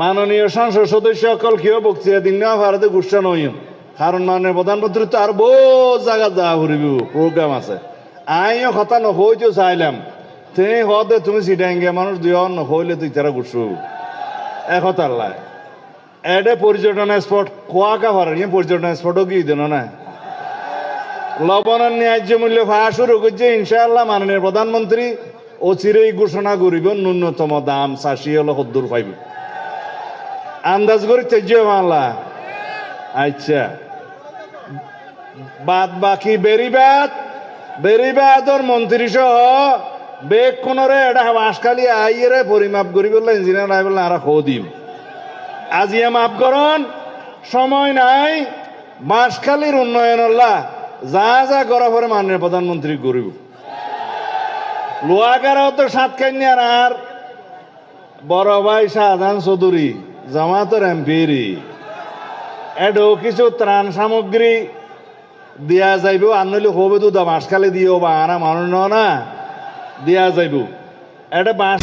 মাননীয় সংসদ সদস্য সকল কেউ বক্তৃতা দিন না ভারতে গুসা নয়, কারণ মাননীয় প্রধানমন্ত্রী তো আর বহু জায়গা যা ঘুরিব প্রোগ্রাম আছে। আইও কথা নহইতেও চাইলাম তে হদে তুমি সিটাঙ্গে মানুষ দুই নহইলে তুই তারা গুসু একতার লাই এডে পর্যটন স্পট কোয়াকা হরার পর্যটন স্পটও কি দেন না লবণের ন্যায্য মূল্য পাওয়া শুরু করছে। ইনশাআল্লাহ মাননীয় প্রধানমন্ত্রী অচিরেই ঘোষণা করিব ন্যূনতম দাম ৮০ হলো ৭০ পাইব আন্দাজ করি তেজ মানলা। আচ্ছা বাদ বাকি বেরিবাদর মন্ত্রী সহ বেগ কোনরে এটা বাঁশখালি আইয়ে পরিমাপ করি বললে ইঞ্জিনিয়ার আই বললে আর দিম আজিয়া মাপ করন সময় নাই। বাঁশখালীর উন্নয়ন যা যা করা পরে মাননীয় প্রধানমন্ত্রী গরিব লোয়াগারাও তো সাতকান্যার আর বড় ভাই শাহজাহান চৌধুরী জামাতের এমপিরি এডো কিছু ত্রাণ সামগ্রী দিয়া যাইব আনলে হবে তো বাঁশখালী দিও বা আনা মানুষ না দিয়া যাইব এটা বাঁশ